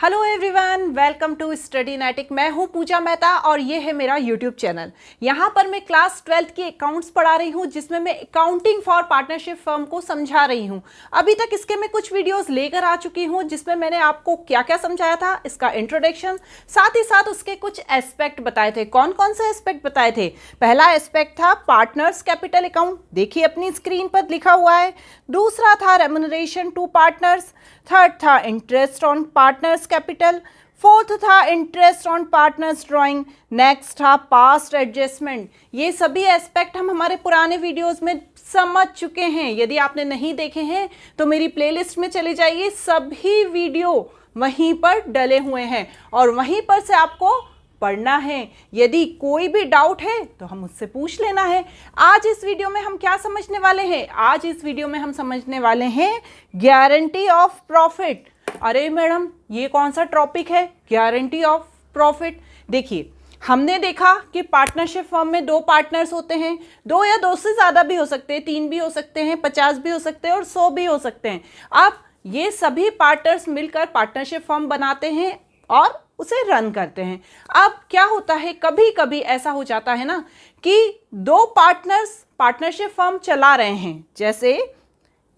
Hello everyone, welcome to Studynetic. मैं हूं पूजा मेहता और ये है मेरा यूट्यूब चैनल। यहाँ पर मैं क्लास 12th की अकाउंट्स पढ़ा रही हूँ, जिसमें मैं अकाउंटिंग फॉर पार्टनरशिप फर्म को समझा रही हूँ। अभी तक इसके मैं कुछ वीडियोस लेकर आ चुकी हूँ, जिसमें मैंने आपको क्या क्या समझाया था, इसका इंट्रोडक्शन, साथ ही साथ उसके कुछ एस्पेक्ट बताए थे। कौन कौन से एस्पेक्ट बताए थे? पहला एस्पेक्ट था पार्टनर्स कैपिटल अकाउंट, देखिए अपनी स्क्रीन पर लिखा हुआ है। दूसरा था रेम्युनरेशन टू पार्टनर्स। थर्ड था interest on partners capital. Fourth था interest on partners drawing. Next था पास्ट एडजस्टमेंट। ये सभी एस्पेक्ट हम हमारे पुराने वीडियोस में समझ चुके हैं। यदि आपने नहीं देखे हैं तो मेरी प्लेलिस्ट में चले जाइए, सभी वीडियो वहीं पर डले हुए हैं और वहीं पर से आपको पढ़ना है। यदि कोई भी डाउट है तो हम मुझसे पूछ लेना है। आज इस वीडियो में हम क्या समझने वाले हैं? आज इस वीडियो में हम समझने वाले हैं गारंटी ऑफ प्रॉफिट। अरे मैडम, ये कौन सा टॉपिक है, गारंटी ऑफ प्रॉफिट? देखिए, हमने देखा कि पार्टनरशिप फर्म में दो पार्टनर्स होते हैं, दो या दो से ज़्यादा भी हो सकते हैं, 3 भी हो सकते हैं, 50 भी हो सकते हैं और 100 भी हो सकते हैं। अब ये सभी पार्टनर्स मिलकर पार्टनरशिप फर्म बनाते हैं और उसे रन करते हैं। अब क्या होता है, कभी कभी ऐसा हो जाता है ना कि दो पार्टनर्स पार्टनरशिप फर्म चला रहे हैं। जैसे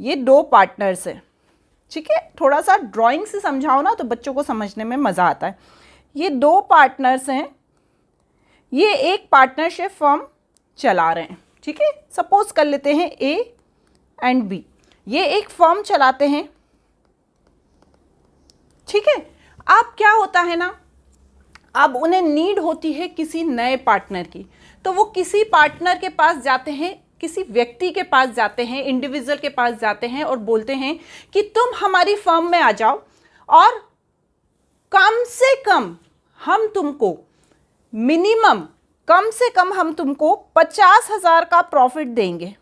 ये दो पार्टनर्स हैं, ठीक है, थोड़ा सा ड्राइंग से समझाओ ना तो बच्चों को समझने में मज़ा आता है। ये दो पार्टनर्स हैं, ये एक पार्टनरशिप फर्म चला रहे हैं, ठीक है। सपोज कर लेते हैं ए एंड बी, ये एक फर्म चलाते हैं, ठीक है। अब क्या होता है ना, अब उन्हें नीड होती है किसी नए पार्टनर की, तो वो किसी पार्टनर के पास जाते हैं, किसी व्यक्ति के पास जाते हैं, इंडिविजुअल के पास जाते हैं और बोलते हैं कि तुम हमारी फर्म में आ जाओ और कम से कम हम तुमको मिनिमम कम से कम हम तुमको 50,000 का प्रॉफिट देंगे।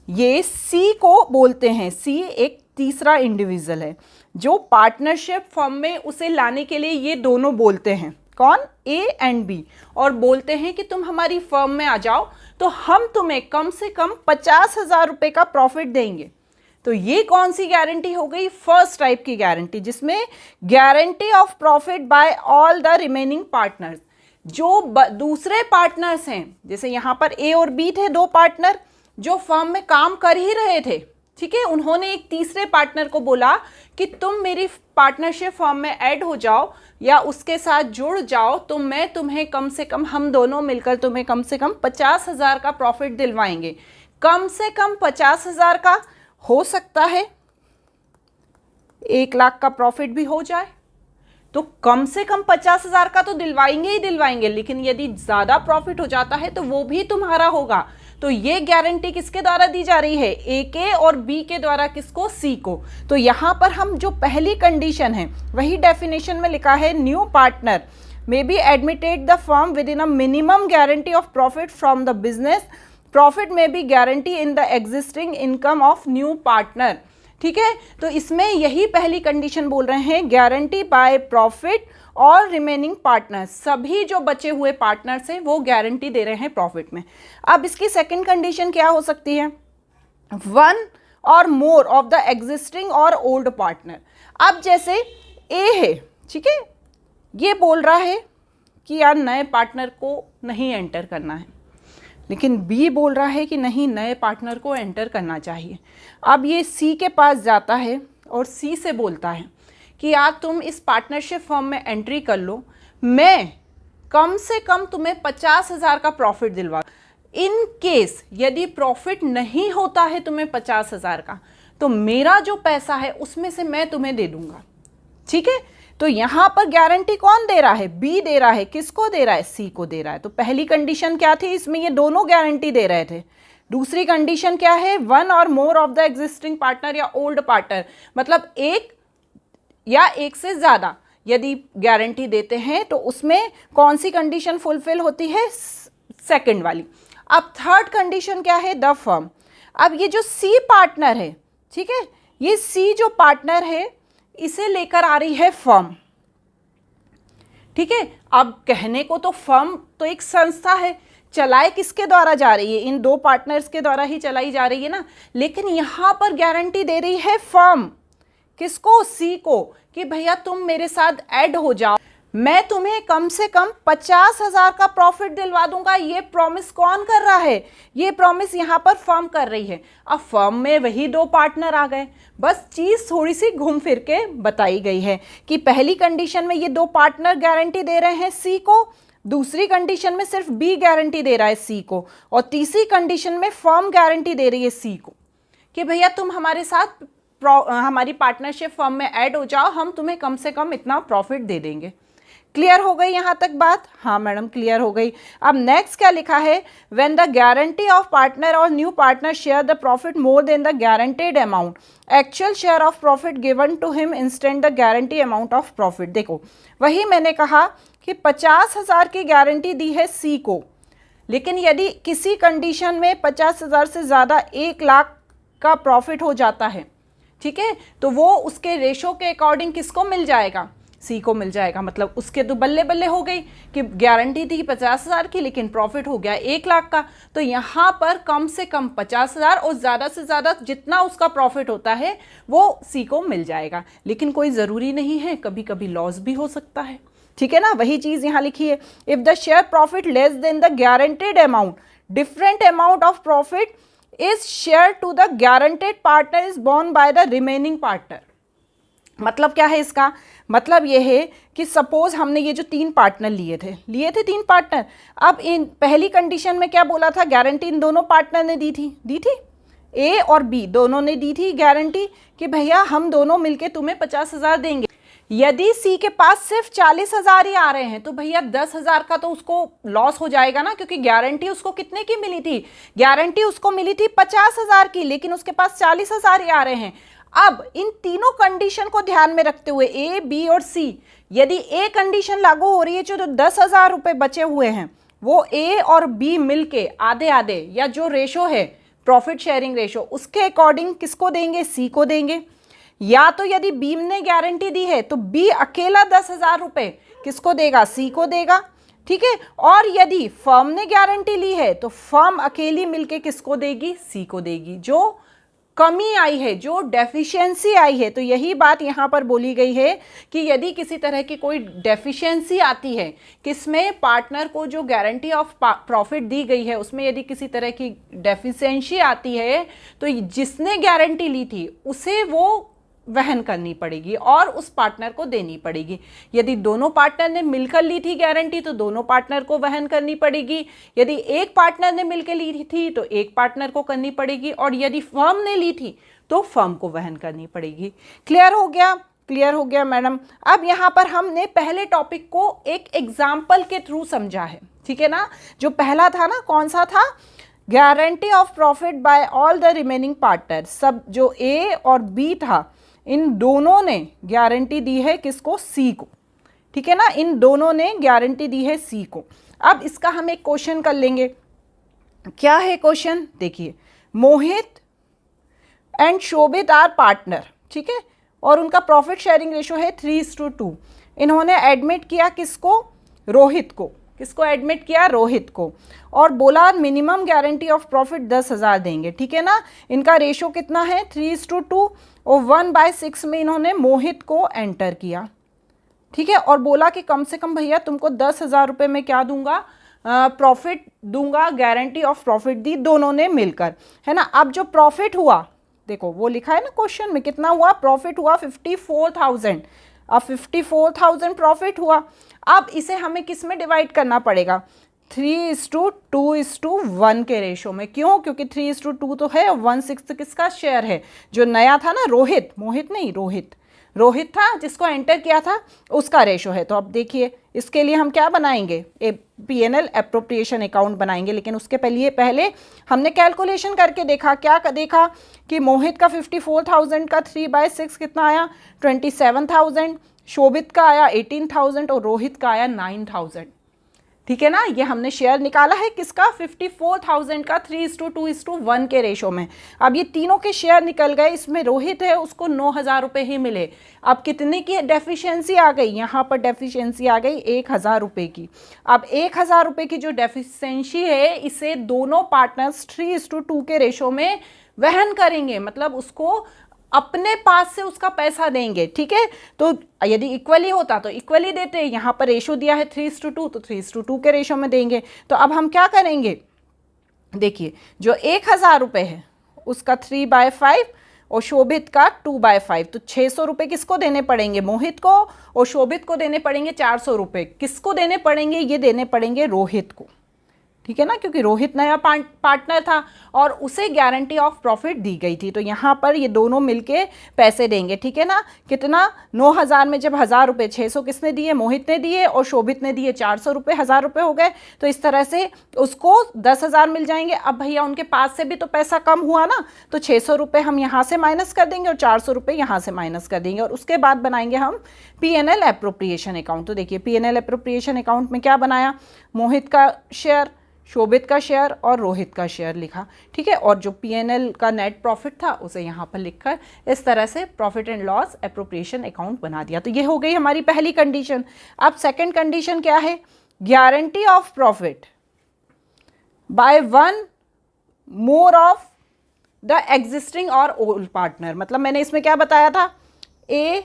ये सी को बोलते हैं। सी एक तीसरा इंडिविजुअल है जो पार्टनरशिप फर्म में उसे लाने के लिए ये दोनों बोलते हैं। कौन? A and B. और बोलते हैं कि तुम हमारी फर्म में आ जाओ तो हम तुम्हें कम से कम 50,000 रुपये का प्रॉफिट देंगे। तो ये कौन सी गारंटी हो गई? फर्स्ट टाइप की गारंटी, जिसमें guarantee of profit by all the remaining partners. जो दूसरे पार्टनर्स हैं, जैसे यहाँ पर ए और बी थे, दो पार्टनर जो फर्म में काम कर ही रहे थे, ठीक है। उन्होंने एक तीसरे पार्टनर को बोला कि तुम मेरी पार्टनरशिप फर्म में ऐड हो जाओ या उसके साथ जुड़ जाओ, तो मैं तुम्हें कम से कम, हम दोनों मिलकर तुम्हें कम से कम 50,000 का प्रॉफिट दिलवाएंगे। कम से कम 50,000 का, हो सकता है 1 लाख का प्रॉफिट भी हो जाए, तो कम से कम 50,000 का तो दिलवाएंगे ही दिलवाएंगे। लेकिन यदि ज़्यादा प्रॉफिट हो जाता है तो वो भी तुम्हारा होगा। तो ये गारंटी किसके द्वारा दी जा रही है? ए के और बी के द्वारा। किसको? सी को। तो यहाँ पर हम जो पहली कंडीशन है वही डेफिनेशन में लिखा है, new partner may be admitted the firm within a minimum guarantee of profit from the business. Profit may be guarantee in the existing income of new partner, ठीक है। तो इसमें यही पहली कंडीशन बोल रहे हैं, गारंटी बाय प्रॉफिट और रिमेनिंग पार्टनर्स। सभी जो बचे हुए पार्टनर्स हैं वो गारंटी दे रहे हैं प्रॉफिट में। अब इसकी सेकंड कंडीशन क्या हो सकती है? 1 और मोर ऑफ द एग्जिस्टिंग और ओल्ड पार्टनर। अब जैसे ए है, ठीक है, ये बोल रहा है कि यार नए पार्टनर को नहीं एंटर करना है, लेकिन बी बोल रहा है कि नहीं, नए पार्टनर को एंटर करना चाहिए। अब ये सी के पास जाता है और सी से बोलता है कि यार तुम इस पार्टनरशिप फर्म में एंट्री कर लो, मैं कम से कम तुम्हें 50,000 का प्रॉफिट दिलवा। इन केस यदि प्रॉफिट नहीं होता है तुम्हें 50,000 का, तो मेरा जो पैसा है उसमें से मैं तुम्हें दे दूंगा, ठीक है। तो यहाँ पर गारंटी कौन दे रहा है? बी दे रहा है। किसको दे रहा है? सी को दे रहा है। तो पहली कंडीशन क्या थी? इसमें ये दोनों गारंटी दे रहे थे। दूसरी कंडीशन क्या है? 1 और more of the existing partner या ओल्ड पार्टनर, मतलब एक या एक से ज़्यादा यदि गारंटी देते हैं तो उसमें कौन सी कंडीशन फुलफिल होती है? सेकंड वाली। अब थर्ड कंडीशन क्या है? The firm. अब ये जो सी पार्टनर है, ठीक है, ये सी जो पार्टनर है इसे लेकर आ रही है फर्म, ठीक है। अब कहने को तो फर्म तो एक संस्था है, चलाए किसके द्वारा जा रही है? इन दो पार्टनर्स के द्वारा ही चलाई जा रही है ना। लेकिन यहाँ पर गारंटी दे रही है फर्म। किसको? सी को, कि भैया तुम मेरे साथ ऐड हो जाओ, मैं तुम्हें कम से कम 50,000 का प्रॉफिट दिलवा दूंगा। ये प्रॉमिस कौन कर रहा है? ये प्रॉमिस यहाँ पर फर्म कर रही है। अब फर्म में वही दो पार्टनर आ गए, बस चीज़ थोड़ी सी घूम फिर के बताई गई है कि पहली कंडीशन में ये दो पार्टनर गारंटी दे रहे हैं सी को, दूसरी कंडीशन में सिर्फ बी गारंटी दे रहा है सी को, और तीसरी कंडीशन में फर्म गारंटी दे रही है सी को कि भैया तुम हमारे साथ हमारी पार्टनरशिप फर्म में ऐड हो जाओ, हम तुम्हें कम से कम इतना प्रॉफिट दे देंगे। क्लियर हो गई यहाँ तक बात? हाँ मैडम क्लियर हो गई। अब नेक्स्ट क्या लिखा है? When the guarantee of partner or new partner share the profit more than the guaranteed amount, actual share of profit given to him instant the guarantee amount of profit. देखो वही मैंने कहा कि 50,000 की गारंटी दी है सी को, लेकिन यदि किसी कंडीशन में 50,000 से ज़्यादा 1 लाख का प्रॉफिट हो जाता है, ठीक है, तो वो उसके रेशो के अकॉर्डिंग किसको मिल जाएगा? सी को मिल जाएगा। मतलब उसके तो बल्ले बल्ले हो गई कि गारंटी थी 50,000 की, लेकिन प्रॉफिट हो गया 1 लाख का। तो यहाँ पर कम से कम 50,000 और ज़्यादा से ज़्यादा जितना उसका प्रॉफिट होता है वो सी को मिल जाएगा। लेकिन कोई ज़रूरी नहीं है, कभी कभी लॉस भी हो सकता है, ठीक है ना। वही चीज़ यहाँ लिखी है, if the share profit less than the guaranteed amount, different amount of profit is share to the guaranteed partner is borne by the remaining partner. मतलब क्या है इसका? मतलब ये है कि सपोज हमने ये जो 3 पार्टनर लिए थे 3 पार्टनर, अब इन पहली कंडीशन में क्या बोला था? गारंटी इन दोनों पार्टनर ने दी थी ए और बी दोनों ने दी थी गारंटी कि भैया हम दोनों मिलके तुम्हें 50,000 देंगे। यदि सी के पास सिर्फ 40,000 ही आ रहे हैं तो भैया 10,000 का तो उसको लॉस हो जाएगा ना, क्योंकि गारंटी उसको कितने की मिली थी? गारंटी उसको मिली थी 50,000 की, लेकिन उसके पास 40,000 ही आ रहे हैं। अब इन तीनों कंडीशन को ध्यान में रखते हुए ए, बी और सी, यदि ए कंडीशन लागू हो रही है जो 10,000 रुपये बचे हुए हैं वो ए और बी मिलके आधे आधे या जो रेशो है प्रॉफिट शेयरिंग रेशो उसके अकॉर्डिंग किसको देंगे? सी को देंगे। या तो यदि बी ने गारंटी दी है तो बी अकेला 10,000 रुपये किसको देगा? सी को देगा, ठीक है। और यदि फर्म ने गारंटी ली है तो फर्म अकेली मिलके किसको देगी? सी को देगी। जो कमी आई है, जो डेफिशिएंसी आई है, तो यही बात यहाँ पर बोली गई है कि यदि किसी तरह की कोई डेफिशिएंसी आती है, किसमें पार्टनर को जो गारंटी ऑफ प्रॉफिट दी गई है उसमें यदि किसी तरह की डेफिशिएंसी आती है तो जिसने गारंटी ली थी उसे वो वहन करनी पड़ेगी और उस पार्टनर को देनी पड़ेगी। यदि दोनों पार्टनर ने मिलकर ली थी गारंटी तो दोनों पार्टनर को वहन करनी पड़ेगी। यदि एक पार्टनर ने मिलकर ली थी तो एक पार्टनर को करनी पड़ेगी, और यदि फर्म ने ली थी तो फर्म को वहन करनी पड़ेगी। क्लियर हो गया? क्लियर हो गया मैडम। अब यहाँ पर हमने पहले टॉपिक को एक एग्जाम्पल के थ्रू समझा है, ठीक है ना। जो पहला था ना, कौन सा था? Guarantee of profit by all the remaining partner. सब जो ए और बी था इन दोनों ने गारंटी दी है किसको? सी को, ठीक है ना। इन दोनों ने गारंटी दी है सी को। अब इसका हम एक क्वेश्चन कर लेंगे। क्या है क्वेश्चन? देखिए, मोहित एंड शोभित आर पार्टनर, ठीक है, और उनका प्रॉफिट शेयरिंग रेशो है 3:2। इन्होंने एडमिट किया किसको? रोहित को। किसको एडमिट किया? रोहित को। और बोला मिनिमम गारंटी ऑफ प्रॉफिट 10,000 देंगे, ठीक है ना। इनका रेशो कितना है? 3:2, और 1/6 में इन्होंने मोहित को एंटर किया, ठीक है, और बोला कि कम से कम भैया तुमको 10,000 रुपये में क्या दूंगा? प्रॉफिट दूंगा। गारंटी ऑफ प्रॉफिट दी दोनों ने मिलकर, है ना। अब जो प्रॉफिट हुआ, देखो वो लिखा है ना क्वेश्चन में, कितना हुआ? प्रॉफिट हुआ 54,000। अब 54,000 प्रॉफिट हुआ। अब इसे हमें किस में डिवाइड करना पड़ेगा? 3:2:1 के रेशो में। क्यों? क्योंकि 3:2 तो है और 1/6 किसका शेयर है? जो नया था ना, रोहित, मोहित नहीं, रोहित था जिसको एंटर किया था, उसका रेशो है। तो अब देखिए इसके लिए हम क्या बनाएंगे? P&L एप्रोप्रिएशन अकाउंट बनाएंगे। लेकिन उसके पहले हमने कैलकुलेशन करके देखा। क्या देखा कि मोहित का 54,000 का 3/6 कितना आया? 27,000। शोभित का आया 18,000 और रोहित का आया 9,000, ठीक है ना। ये हमने शेयर निकाला है किसका? 54,000 का 3:2:1 के रेशो में। अब ये तीनों के शेयर निकल गए। इसमें रोहित है, उसको 9,000 रुपये ही मिले। अब कितने की डेफिशिएंसी आ गई? यहाँ पर डेफिशिएंसी आ गई 1,000 रुपये की। अब 1,000 रुपये की जो डेफिशिएंसी है इसे दोनों पार्टनर्स 3:2 के रेशो में वहन करेंगे। मतलब उसको अपने पास से उसका पैसा देंगे, ठीक है। तो यदि इक्वली होता तो इक्वली देते, यहाँ पर रेशो दिया है 3:2 तो 3:2 के रेशो में देंगे। तो अब हम क्या करेंगे, देखिए जो 1,000 रुपये है उसका 3/5 और शोभित का 2/5, तो 600 रुपये किसको देने पड़ेंगे, मोहित को, और शोभित को देने पड़ेंगे 400 रुपये। किसको देने पड़ेंगे, ये देने पड़ेंगे रोहित को, ठीक है ना, क्योंकि रोहित नया पार्टनर था और उसे गारंटी ऑफ प्रॉफिट दी गई थी। तो यहाँ पर ये दोनों मिलके पैसे देंगे, ठीक है ना। कितना, 9,000 में जब 1,000 रुपये, 600 किसने दिए, मोहित ने दिए, और शोभित ने दिए 400 रुपये, 1,000 रुपये हो गए। तो इस तरह से उसको 10,000 मिल जाएंगे। अब भैया उनके पास से भी तो पैसा कम हुआ ना, तो 600 रुपये हम यहाँ से माइनस कर देंगे और 400 रुपये यहाँ से माइनस कर देंगे, और उसके बाद बनाएंगे हम P&L एप्रोप्रिएशन अकाउंट। तो देखिए P&L एप्रोप्रिएशन अकाउंट में क्या बनाया, मोहित का शेयर, शोभित का शेयर और रोहित का शेयर लिखा, ठीक है। और जो P&L का नेट प्रॉफिट था उसे यहाँ पर लिखकर इस तरह से profit and loss appropriation account बना दिया। तो ये हो गई हमारी पहली कंडीशन। अब सेकंड कंडीशन क्या है, guarantee of profit by one more of the existing और ओल्ड पार्टनर। मतलब मैंने इसमें क्या बताया था, A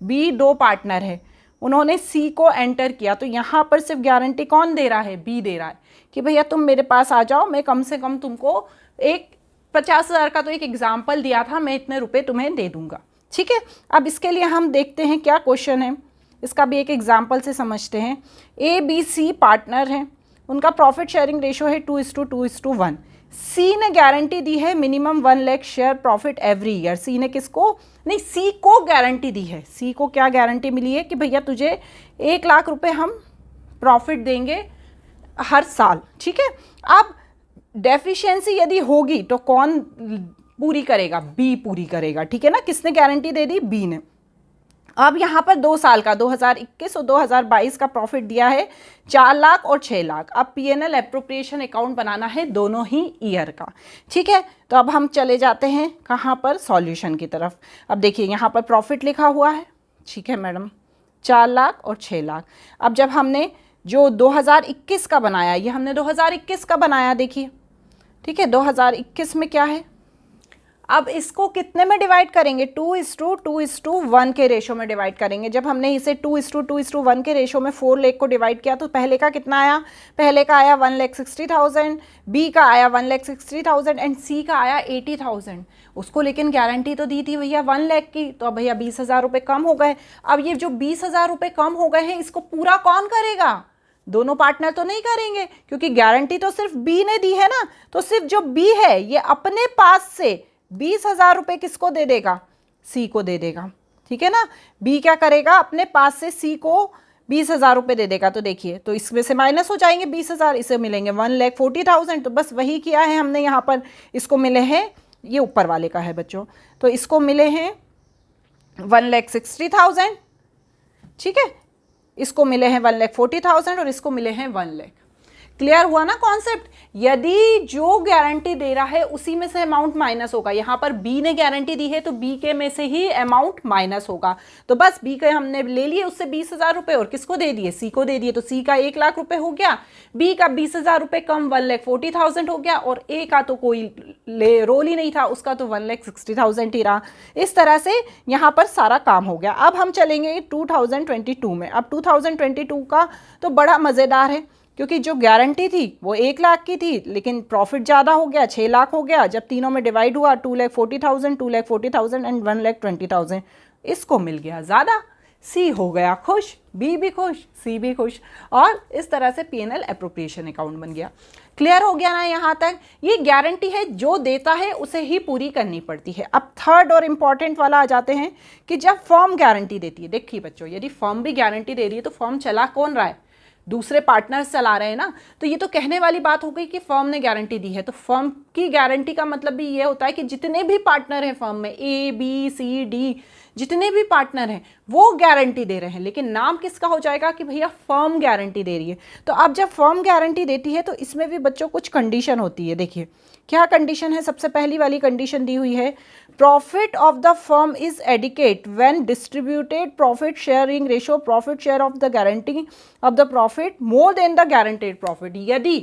B दो पार्टनर है, उन्होंने C को एंटर किया, तो यहाँ पर सिर्फ गारंटी कौन दे रहा है, B दे रहा है कि भैया तुम मेरे पास आ जाओ, मैं कम से कम तुमको एक 50,000 का तो एक एग्जाम्पल दिया था, मैं इतने रुपए तुम्हें दे दूंगा, ठीक है। अब इसके लिए हम देखते हैं क्या क्वेश्चन है, इसका भी एक एग्जाम्पल से समझते हैं। ABC पार्टनर हैं, उनका प्रॉफिट शेयरिंग रेशो है 2:2:1। सी ने गारंटी दी है minimum 1 lakh share profit every year. C ने किसको, नहीं सी को गारंटी दी है। सी को क्या गारंटी मिली है कि भैया तुझे 1 लाख रुपए हम प्रॉफिट देंगे हर साल, ठीक है। अब डेफिशिएंसी यदि होगी तो कौन पूरी करेगा, बी पूरी करेगा, ठीक है ना। किसने गारंटी दे दी, बी ने। अब यहाँ पर 2 साल का 2021 और 2022 का प्रॉफिट दिया है 4 लाख और 6 लाख। अब P&L एप्रोप्रिएशन अकाउंट बनाना है दोनों ही ईयर का, ठीक है। तो अब हम चले जाते हैं कहाँ पर, सॉल्यूशन की तरफ। अब देखिए यहाँ पर प्रॉफिट लिखा हुआ है, ठीक है मैडम, 4 लाख और 6 लाख। अब जब हमने जो 2021 का बनाया, ये हमने 2021 का बनाया, देखिए, ठीक है। 2021 में क्या है, अब इसको कितने में डिवाइड करेंगे, 2:2:1 के रेशो में डिवाइड करेंगे। जब हमने इसे 2:2:1 के रेशो में 4 लाख को डिवाइड किया तो पहले का कितना आया, पहले का आया 1,60,000, बी का आया 1,60,000 एंड सी का आया 80,000। उसको लेकिन गारंटी तो दी थी भैया 1 लाख की, तो अब भैया 20,000 रुपये कम हो गए। अब ये जो 20,000 रुपये कम हो गए हैं, इसको पूरा कौन करेगा, दोनों पार्टनर तो नहीं करेंगे, क्योंकि गारंटी तो सिर्फ बी ने दी है ना। तो सिर्फ जो बी है ये अपने पास से 20,000 रुपये किसको दे देगा, सी को दे देगा, ठीक है ना। बी क्या करेगा, अपने पास से सी को 20,000 रुपये दे देगा। तो देखिए, तो इसमें से माइनस हो जाएंगे 20,000, इसे मिलेंगे 1,40,000। तो बस वही किया है हमने यहाँ पर, इसको मिले हैं, ये ऊपर वाले का है बच्चों, तो इसको मिले हैं 1,60,000, ठीक है। इसको मिले हैं 1,40,000 और इसको मिले हैं 1 लाख। क्लियर हुआ ना कॉन्सेप्ट। यदि जो गारंटी दे रहा है उसी में से अमाउंट माइनस होगा, यहाँ पर बी ने गारंटी दी है तो बी के में से ही अमाउंट माइनस होगा। तो बस बी के हमने ले लिए उससे 20,000 रुपये और किसको दे दिए, सी को दे दिए। तो सी का 1 लाख रुपए हो गया, बी का 20,000 रुपये कम 1,40,000 हो गया, और ए का तो कोई रोल ही नहीं था, उसका तो 1,60,000 ही रहा। इस तरह से यहाँ पर सारा काम हो गया। अब हम चलेंगे 2022 में। अब 2022 का तो बड़ा मज़ेदार है, क्योंकि जो गारंटी थी वो 1 लाख की थी, लेकिन प्रॉफिट ज़्यादा हो गया, 6 लाख हो गया। जब तीनों में डिवाइड हुआ 2,40,000, 2,40,000 एंड 1,20,000, इसको मिल गया ज़्यादा। सी हो गया खुश, बी भी खुश, सी भी खुश, और इस तरह से P&L एप्रोप्रिएशन अकाउंट बन गया। क्लियर हो गया ना यहाँ तक। ये गारंटी है, जो देता है उसे ही पूरी करनी पड़ती है। अब थर्ड और इम्पॉर्टेंट वाला आ जाते हैं कि जब फर्म गारंटी देती है। देखिए बच्चों, यदि फर्म भी गारंटी दे रही है तो फर्म चला कौन रहा है, दूसरे पार्टनर्स चला रहे हैं ना। तो ये तो कहने वाली बात हो गई कि फर्म ने गारंटी दी है। तो फर्म की गारंटी का मतलब भी ये होता है कि जितने भी पार्टनर हैं फर्म में, ए बी सी डी, जितने भी पार्टनर हैं वो गारंटी दे रहे हैं, लेकिन नाम किसका हो जाएगा कि भैया फर्म गारंटी दे रही है। तो अब जब फर्म गारंटी देती है तो इसमें भी बच्चों कुछ कंडीशन होती है। देखिए क्या कंडीशन है, सबसे पहली वाली कंडीशन दी हुई है, profit of the firm is adequate when distributed profit sharing ratio profit share of the guarantee of the profit more than the guaranteed profit. यदि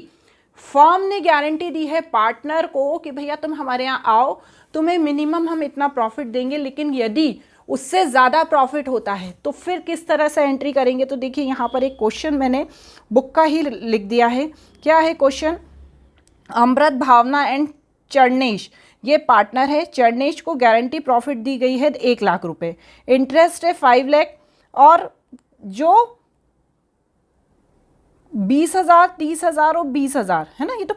फर्म ने गारंटी दी है पार्टनर को कि भैया तुम हमारे यहाँ आओ, तुम्हें मिनिमम हम इतना प्रॉफिट देंगे, लेकिन यदि उससे ज़्यादा प्रॉफिट होता है तो फिर किस तरह से एंट्री करेंगे। तो देखिए यहाँ पर एक क्वेश्चन मैंने बुक का ही लिख दिया है। क्या है क्वेश्चन? अमृत, भावना एंड चरणेश ये पार्टनर है। चरणेश को गारंटी प्रॉफिट दी गई है 1 लाख रुपए, इंटरेस्ट है 5 लाख, और जो 20,000, 30,000 और 20,000 है ना, ये तो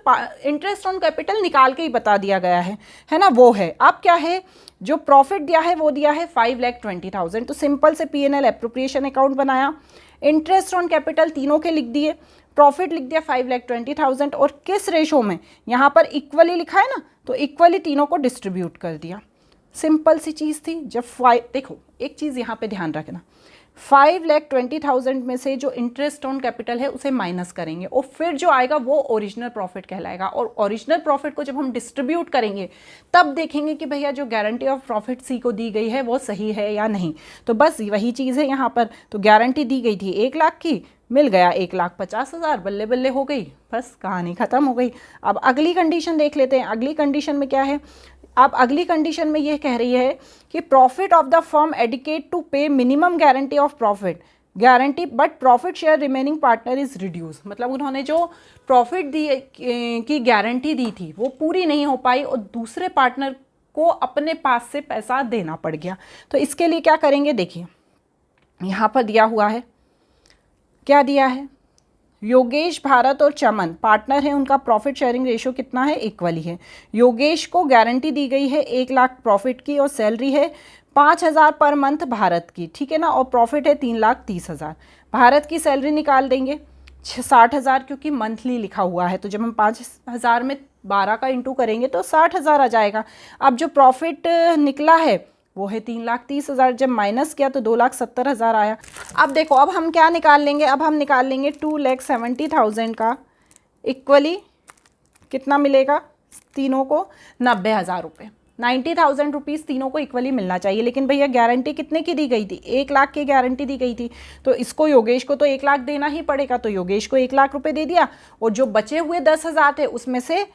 इंटरेस्ट ऑन कैपिटल निकाल के ही बता दिया गया है ना, वो है। अब क्या है, जो प्रॉफिट दिया है वो दिया है 5,20,000। तो सिंपल से P&L एप्रोप्रिएशन अकाउंट बनाया, इंटरेस्ट ऑन कैपिटल तीनों के लिख दिए, प्रॉफिट लिख दिया 5,20,000, और किस रेशो में, यहाँ पर इक्वली लिखा है ना, तो इक्वली तीनों को डिस्ट्रीब्यूट कर दिया। सिंपल सी चीज़ थी। जब देखो एक चीज़ यहाँ पे ध्यान रखना, 5,20,000 में से जो इंटरेस्ट ऑन कैपिटल है उसे माइनस करेंगे, और फिर जो आएगा वो ओरिजिनल प्रॉफिट कहलाएगा। और ओरिजिनल प्रॉफिट को जब हम डिस्ट्रीब्यूट करेंगे तब देखेंगे कि भैया जो गारंटी ऑफ प्रॉफिट सी को दी गई है वो सही है या नहीं। तो बस वही चीज़ है यहाँ पर। तो गारंटी दी गई थी 1 लाख की, मिल गया 1,50,000, बल्ले बल्ले हो गई, बस कहानी ख़त्म हो गई। अब अगली कंडीशन देख लेते हैं। अगली कंडीशन में क्या है? अब अगली कंडीशन में ये कह रही है कि profit of the firm adequate to pay minimum guarantee of profit guarantee but profit share remaining partner is reduce. मतलब उन्होंने जो प्रॉफिट दी की गारंटी दी थी वो पूरी नहीं हो पाई और दूसरे पार्टनर को अपने पास से पैसा देना पड़ गया। तो इसके लिए क्या करेंगे? देखिए यहाँ पर दिया हुआ है, क्या दिया है? योगेश, भारत और चमन पार्टनर है, उनका प्रॉफिट शेयरिंग रेशियो कितना है? इक्वली है। योगेश को गारंटी दी गई है 1 लाख प्रॉफिट की, और सैलरी है 5,000 पर मंथ भारत की, ठीक है ना, और प्रॉफिट है 3,30,000। भारत की सैलरी निकाल देंगे 60,000, क्योंकि मंथली लिखा हुआ है, तो जब हम 5,000 में 12 का इंटू करेंगे तो 60,000 आ जाएगा। अब जो प्रॉफिट निकला है वो है 3,30,000, जब माइनस किया तो 2,70,000 आया। अब देखो, अब हम क्या निकाल लेंगे? अब हम निकाल लेंगे 2,70,000 का इक्वली कितना मिलेगा तीनों को? 90,000 रुपये। 90,000 रुपीज़ तीनों को इक्वली मिलना चाहिए। लेकिन भैया गारंटी कितने की दी गई थी? 1 लाख की गारंटी दी गई थी, तो इसको योगेश को तो 1 लाख देना ही पड़ेगा, तो योगेश को 1 लाख रुपये दे दिया, और जो बचे हुए 10,000 थे उसमें से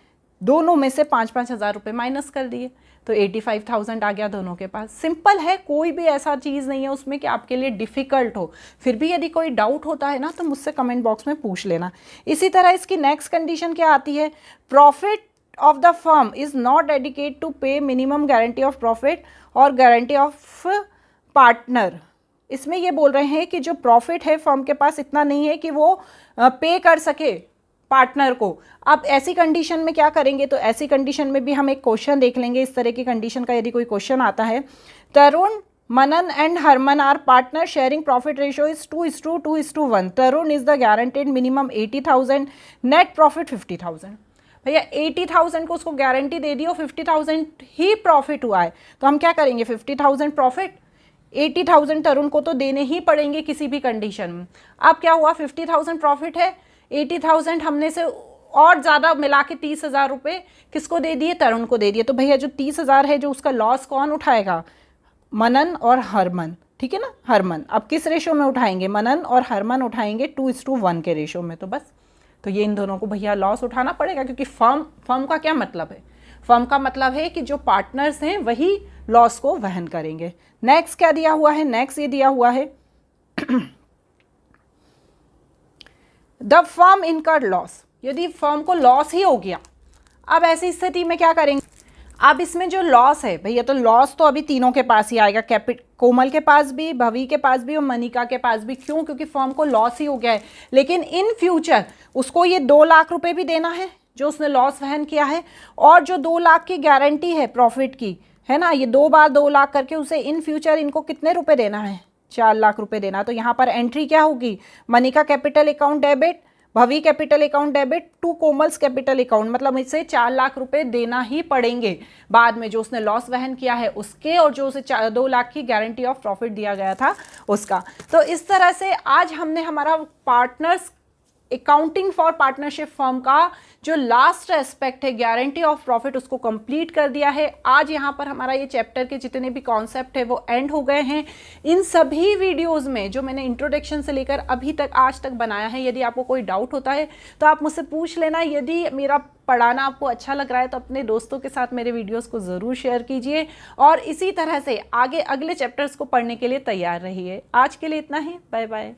दोनों में से 5,000 रुपये माइनस कर दिए, तो 85,000 आ गया दोनों के पास। सिंपल है, कोई भी ऐसा चीज़ नहीं है उसमें कि आपके लिए डिफ़िकल्ट हो। फिर भी यदि कोई डाउट होता है ना तो मुझसे कमेंट बॉक्स में पूछ लेना। इसी तरह इसकी नेक्स्ट कंडीशन क्या आती है? Profit of the firm is not adequate to pay minimum guarantee of profit और गारंटी ऑफ पार्टनर। इसमें ये बोल रहे हैं कि जो प्रॉफिट है फर्म के पास इतना नहीं है कि वो पे कर सके पार्टनर को। अब ऐसी कंडीशन में क्या करेंगे? तो ऐसी कंडीशन में भी हम एक क्वेश्चन देख लेंगे। इस तरह की कंडीशन का यदि कोई क्वेश्चन आता है, Tarun, Manan and Harman are partner sharing profit ratio is 2:2:1। Tarun is the guaranteed minimum 80,000, net profit 50,000। भैया 80,000 को उसको गारंटी दे दी और 50,000 ही प्रॉफिट हुआ है, तो हम क्या करेंगे? 50,000 प्रॉफिट, 80,000 तरुण को तो देने ही पड़ेंगे किसी भी कंडीशन में। अब क्या हुआ? 50,000 प्रॉफिट है, 80,000 हमने से और ज़्यादा मिला के 30,000 रुपये किसको दे दिए? तरुण को दे दिए। तो भैया जो 30,000 है, जो उसका लॉस कौन उठाएगा? मनन और हरमन, ठीक है ना, हरमन। अब किस रेशो में उठाएंगे? मनन और हरमन उठाएंगे 2:1 के रेशो में। तो बस, तो ये इन दोनों को भैया लॉस उठाना पड़ेगा, क्योंकि फर्म का क्या मतलब है? फर्म का मतलब है कि जो पार्टनर्स हैं वही लॉस को वहन करेंगे। नेक्स्ट क्या दिया हुआ है? नेक्स्ट ये दिया हुआ है द फर्म इनकर्ड लॉस। यदि फर्म को लॉस ही हो गया, अब ऐसी स्थिति में क्या करेंगे? अब इसमें जो लॉस है भैया, तो लॉस तो अभी तीनों के पास ही आएगा, कोमल के पास भी, भवी के पास भी और मनिका के पास भी। क्यों? क्योंकि फर्म को लॉस ही हो गया है। लेकिन इन फ्यूचर उसको ये 2 लाख रुपए भी देना है जो उसने लॉस वहन किया है, और जो 2 लाख की गारंटी है प्रॉफिट की, है ना, ये 2 बार 2 लाख करके उसे इन फ्यूचर इनको कितने रुपए देना है? 4 लाख रुपए देना। तो यहाँ पर एंट्री क्या होगी? Manika capital account debit, Bhavi capital account debit to Komal's capital account. मतलब इसे 4 लाख रुपए देना ही पड़ेंगे बाद में, जो उसने लॉस वहन किया है उसके, और जो उसे 2 लाख की गारंटी ऑफ प्रॉफिट दिया गया था उसका। तो इस तरह से आज हमने हमारा partners accounting for partnership firm का जो लास्ट एस्पेक्ट है गारंटी ऑफ प्रॉफिट उसको कंप्लीट कर दिया है। आज यहाँ पर हमारा ये चैप्टर के जितने भी कॉन्सेप्ट है वो एंड हो गए हैं। इन सभी वीडियोस में जो मैंने इंट्रोडक्शन से लेकर अभी तक आज तक बनाया है, यदि आपको कोई डाउट होता है तो आप मुझसे पूछ लेना। यदि मेरा पढ़ाना आपको अच्छा लग रहा है तो अपने दोस्तों के साथ मेरे वीडियोस को ज़रूर शेयर कीजिए और इसी तरह से आगे अगले चैप्टर्स को पढ़ने के लिए तैयार रहिए। आज के लिए इतना ही, बाय बाय।